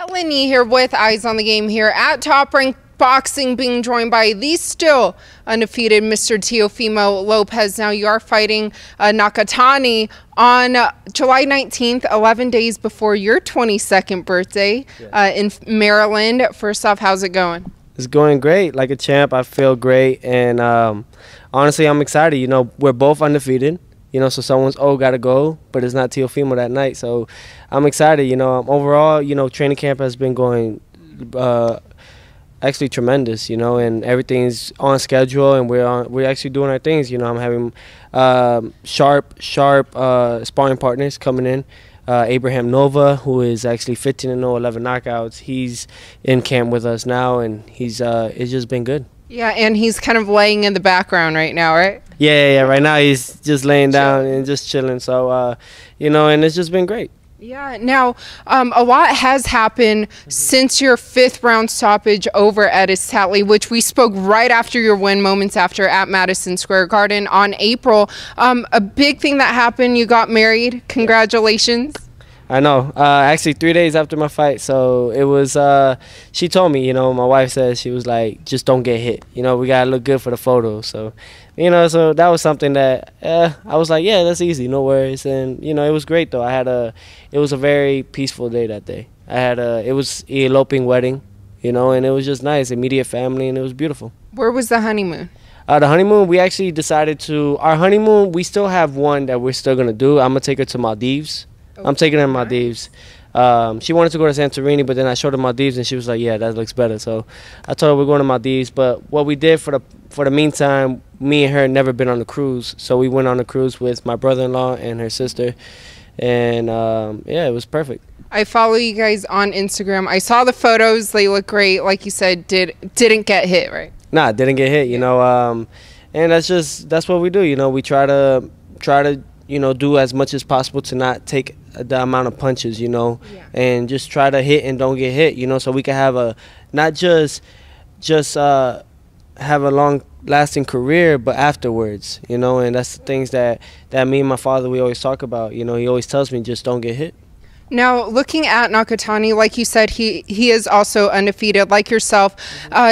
Helen Yee here with Eyes on the Game here at Top Rank Boxing, being joined by the still undefeated Mr. Teofimo Lopez. Now you are fighting Nakatani on July 19th, 11 days before your 22nd birthday in Maryland. First off, how's it going? It's going great, like a champ. I feel great, and honestly, I'm excited. You know, we're both undefeated. You know, so someone's got to go, but it's not Teofimo that night. So I'm excited. You know, overall, you know, training camp has been going actually tremendous. You know, and everything's on schedule, and we're actually doing our things. You know, I'm having sharp sparring partners coming in. Abraham Nova, who is actually 15-0, 11 knockouts. He's in camp with us now, and it's just been good. Yeah, and he's kind of laying in the background right now, right? Yeah. Right now he's just laying down and just chilling. So, you know, and it's just been great. Yeah. Now, a lot has happened since your 5th round stoppage over Edis Tatley, which we spoke right after your win, moments after, at Madison Square Garden on April. A big thing that happened, you got married. Congratulations. I know. Actually, 3 days after my fight. So it was, she told me, you know, my wife said, she was like, just don't get hit. You know, we got to look good for the photos. So, you know, so that was something that I was like, yeah, that's easy. No worries. And, you know, it was great, though. It was a very peaceful day that day. It was an eloping wedding, you know, and it was just nice. Immediate family, and it was beautiful. Where was the honeymoon? The honeymoon, we actually decided our honeymoon, we still have one that we're still going to do. I'm going to take her to Maldives. I'm taking her to Maldives. She wanted to go to Santorini, but then I showed her Maldives, and she was like, yeah, that looks better. So I told her we're going to Maldives. But what we did for the meantime, me and her had never been on a cruise. So we went on a cruise with my brother-in-law and her sister. And, yeah, it was perfect. I follow you guys on Instagram. I saw the photos. They look great. Like you said, didn't get hit, right? Nah, didn't get hit, you know. And that's what we do. You know, we try to you know, do as much as possible to not take the amount of punches, you know, and just try to hit and don't get hit, you know, so we can have not just have a long-lasting career, but afterwards, you know, and that's the things that me and my father, we always talk about. You know, he always tells me, just don't get hit. Now, looking at Nakatani, like you said, he is also undefeated, like yourself,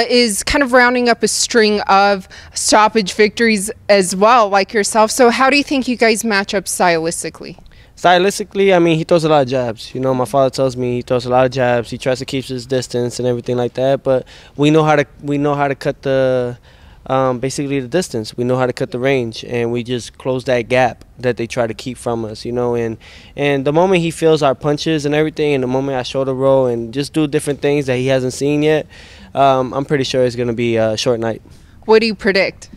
is kind of rounding up a string of stoppage victories as well, like yourself. So how do you think you guys match up stylistically? Stylistically, I mean, he throws a lot of jabs. You know, my father tells me he throws a lot of jabs. He tries to keep his distance and everything like that. But we know how to cut the basically the distance. We know how to cut the range, and we just close that gap that they try to keep from us, you know. And the moment he feels our punches and everything, and the moment I shoulder roll and just do different things that he hasn't seen yet, I'm pretty sure it's going to be a short night. What do you predict?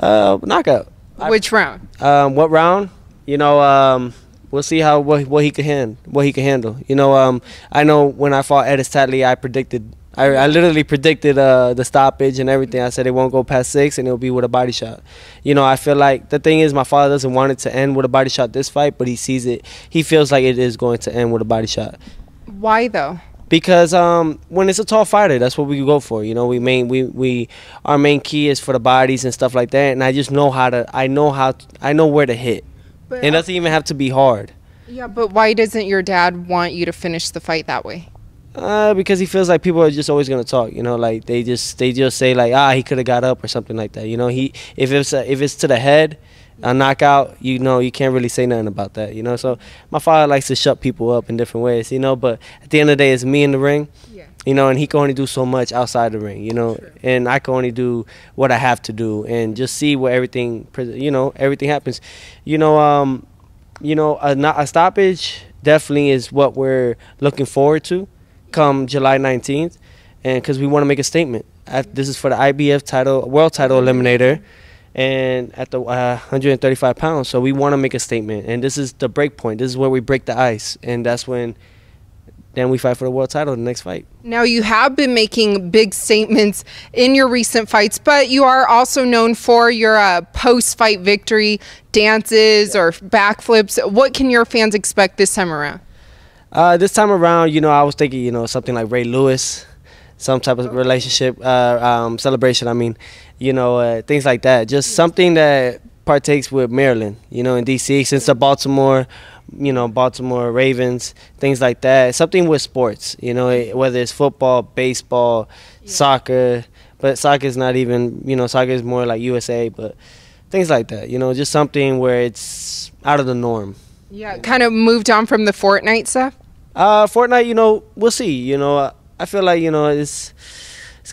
Knockout. Which round? What round? You know, we'll see what he can handle. You know, I know when I fought Edis Tatley, I literally predicted the stoppage and everything. I said it won't go past 6 and it'll be with a body shot. You know, I feel like the thing is, my father doesn't want it to end with a body shot this fight, but he sees it. He feels like it is going to end with a body shot. Why though? Because when it's a tall fighter, that's what we go for. You know, our main key is for the bodies and stuff like that. And I just know I know where to hit. But it doesn't even have to be hard. Yeah, but why doesn't your dad want you to finish the fight that way? Because he feels like people are just always gonna talk, you know, like they just say like, he could have got up or something like that, you know. If it's to the head, a knockout, you know, you can't really say nothing about that, you know. So my father likes to shut people up in different ways, you know. But at the end of the day, it's me in the ring, you know, and he can only do so much outside the ring, you know, and I can only do what I have to do and just see where everything happens, you know. A stoppage definitely is what we're looking forward to come July 19th, and because we want to make a statement. This is for the IBF title, world title eliminator, and at the 135 pounds. So we want to make a statement, and this is the break point. This is where we break the ice, and that's when then we fight for the world title the next fight. Now, you have been making big statements in your recent fights, but you are also known for your post-fight victory dances or backflips. What can your fans expect this time around? This time around, you know, I was thinking, you know, something like Ray Lewis, some type of relationship celebration. I mean, you know, things like that. Just something that partakes with Maryland, you know, in D.C. since the Baltimore, you know, Baltimore Ravens, things like that. Something with sports, you know, whether it's football, baseball, soccer. But soccer is not even, you know, soccer is more like USA, but things like that, you know, just something where it's out of the norm. Yeah, kind of moved on from the Fortnite stuff? Fortnite, you know, we'll see. You know, I feel like, you know, it's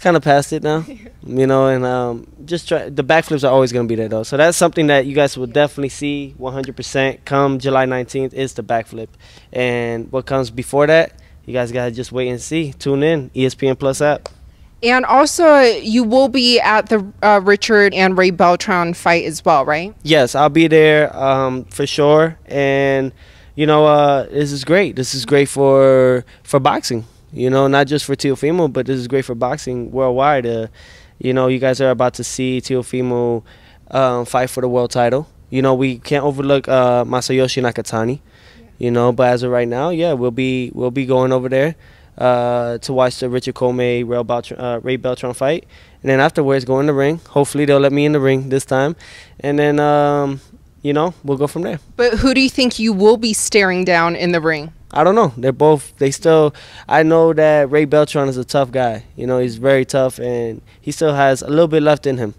kind of past it now, you know, and just the backflips are always going to be there, though. So that's something that you guys will definitely see 100% come July 19th is the backflip. And what comes before that, you guys got to just wait and see. Tune in, ESPN Plus app. And also, you will be at the Richard and Ray Beltran fight as well, right? Yes, I'll be there for sure. And, you know, this is great. This is great for boxing. You know, not just for Teofimo, but this is great for boxing worldwide. You know, you guys are about to see Teofimo fight for the world title. You know, we can't overlook Masayoshi Nakatani. You know, but as of right now, yeah, we'll be going over there to watch the Richard Comey Ray Beltran fight, and then afterwards go in the ring. Hopefully, they'll let me in the ring this time, and then you know, we'll go from there. But who do you think you will be staring down in the ring? I don't know. I know that Ray Beltran is a tough guy. You know, he's very tough, and he still has a little bit left in him,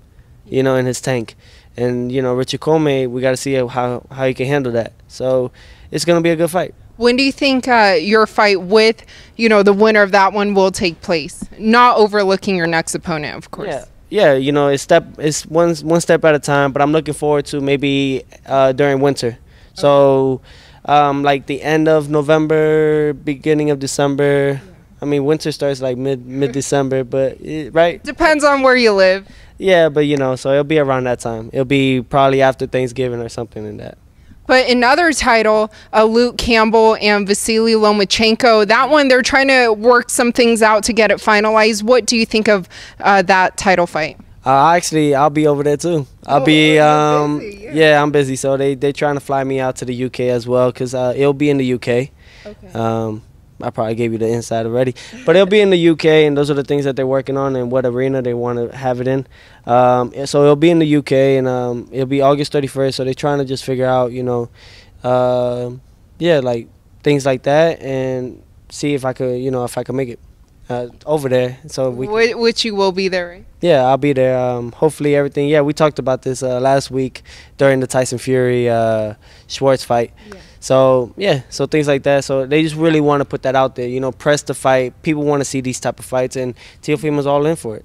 you know, in his tank. And, you know, Richard Comey, we got to see how he can handle that. So it's going to be a good fight. When do you think your fight with, you know, the winner of that one will take place? Not overlooking your next opponent, of course. Yeah, you know, it's one step at a time, but I'm looking forward to maybe during winter. So like the end of November, beginning of December. I mean, winter starts like mid-December, but right? Depends on where you live. Yeah, but, you know, so it'll be around that time. It'll be probably after Thanksgiving or something in that. But another title, Luke Campbell and Vasily Lomachenko, that one, they're trying to work some things out to get it finalized. What do you think of that title fight? Actually, I'll be over there too. I'll be, yeah, I'm busy. So they're trying to fly me out to the UK as well, because it'll be in the UK. Okay. I probably gave you the inside already. But it'll be in the UK, and those are the things that they're working on and what arena they want to have it in. So it'll be in the UK, and it'll be August 31st. So they're trying to just figure out, you know, yeah, like things like that, and see if I could, you know, if I could make it over there. So which you will be there, right? Yeah, I'll be there. Hopefully everything. Yeah, we talked about this last week during the Tyson Fury Schwartz fight. Yeah. So, yeah, so things like that. So they just really want to put that out there, you know, press the fight. People want to see these type of fights, and Teofimo's all in for it.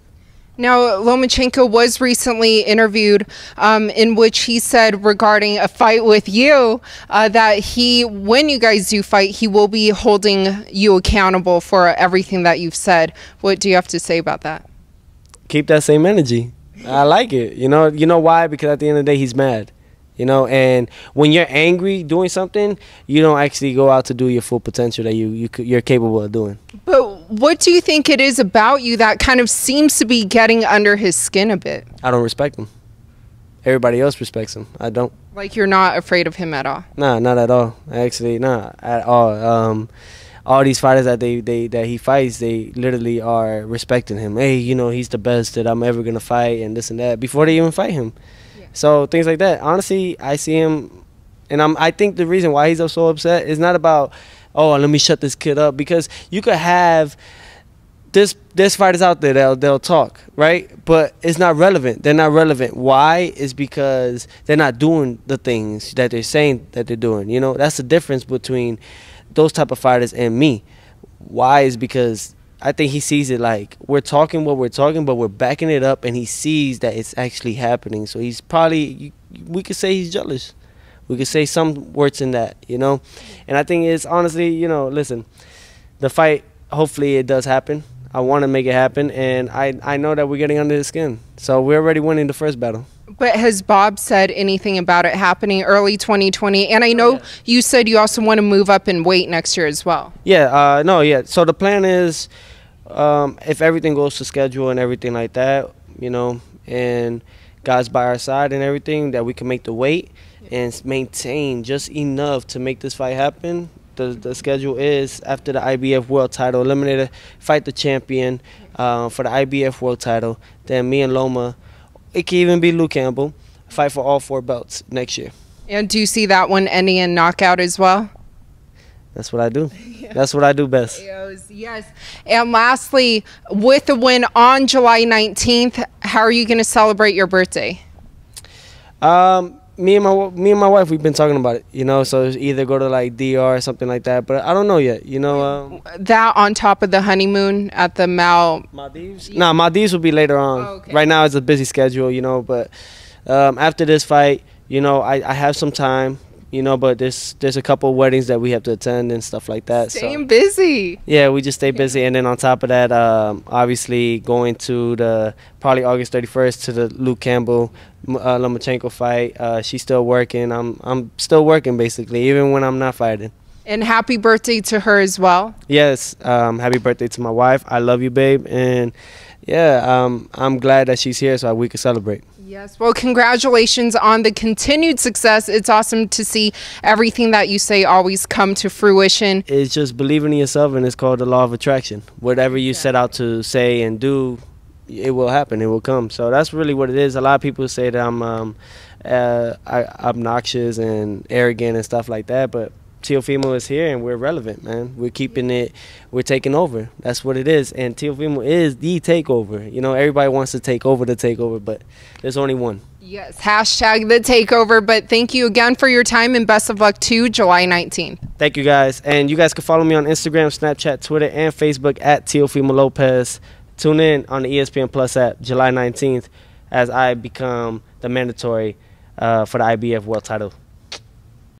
Now, Lomachenko was recently interviewed in which he said regarding a fight with you that when you guys do fight, he will be holding you accountable for everything that you've said. What do you have to say about that? Keep that same energy. I like it. You know why? Because at the end of the day, he's mad. You know, and when you're angry doing something, you don't actually go out to do your full potential that you're capable of doing. But what do you think it is about you that kind of seems to be getting under his skin a bit? I don't respect him. Everybody else respects him. I don't. Like, you're not afraid of him at all? Nah, not at all. Actually, not at all. All these fighters that he fights, they literally are respecting him. Hey, you know, he's the best that I'm ever gonna fight, and this and that before they even fight him. So things like that. Honestly, I see him, and I think the reason why he's so upset is not about, oh, let me shut this kid up, because you could have there's fighters out there they'll talk, right? But it's not relevant. They're not relevant. Why? Is because they're not doing the things that they're saying that they're doing. You know, that's the difference between those type of fighters and me. Why? Is because I think he sees it like we're talking what we're talking, but we're backing it up, and he sees that it's actually happening. So he's probably, we could say he's jealous. We could say some words in that, you know. And I think it's honestly, you know, listen, the fight, hopefully it does happen. I want to make it happen, and I know that we're getting under his skin. So we're already winning the first battle. But has Bob said anything about it happening early 2020? And I know you said you also want to move up in weight next year as well. Yeah, So the plan is, if everything goes to schedule and everything like that, you know, and God's by our side and everything, that we can make the weight and maintain just enough to make this fight happen. The schedule is, after the IBF World Title, Eliminator fight the champion for the IBF World Title. Then me and Loma, it can even be Luke Campbell, fight for all 4 belts next year. And do you see that one ending in knockout as well? That's what I do. That's what I do best. Yes. And lastly, with the win on July 19th, how are you going to celebrate your birthday? Me and my wife, we've been talking about it, you know, so either go to like DR or something like that, but I don't know yet, you know. That on top of the honeymoon at the Maldives? No, Maldives will be later on. Oh, okay. Right now it's a busy schedule, you know, but after this fight, you know, I have some time, you know, but there's a couple of weddings that we have to attend and stuff like that. Staying busy. Yeah, we just stay busy, and then on top of that, obviously going to the probably August 31st to the Luke Campbell Lomachenko fight. She's still working. I'm still working basically, even when I'm not fighting. And happy birthday to her as well. Yes, happy birthday to my wife. I love you, babe, and yeah, I'm glad that she's here so we can celebrate. Yes, well, congratulations on the continued success. It's awesome to see everything that you say always come to fruition. It's just believing in yourself, and it's called the law of attraction. Whatever you set out to say and do, it will happen. It will come. So that's really what it is. A lot of people say that I'm obnoxious and arrogant and stuff like that, but Teofimo is here and we're relevant, man. We're keeping it, we're taking over. That's what it is. And Teofimo is the takeover. You know, everybody wants to take over the takeover, but there's only one. Yes, hashtag the takeover. But thank you again for your time and best of luck to July 19th. Thank you guys. And you guys can follow me on Instagram, Snapchat, Twitter, and Facebook at Teofimo Lopez. Tune in on the ESPN Plus app July 19th as I become the mandatory for the IBF world title.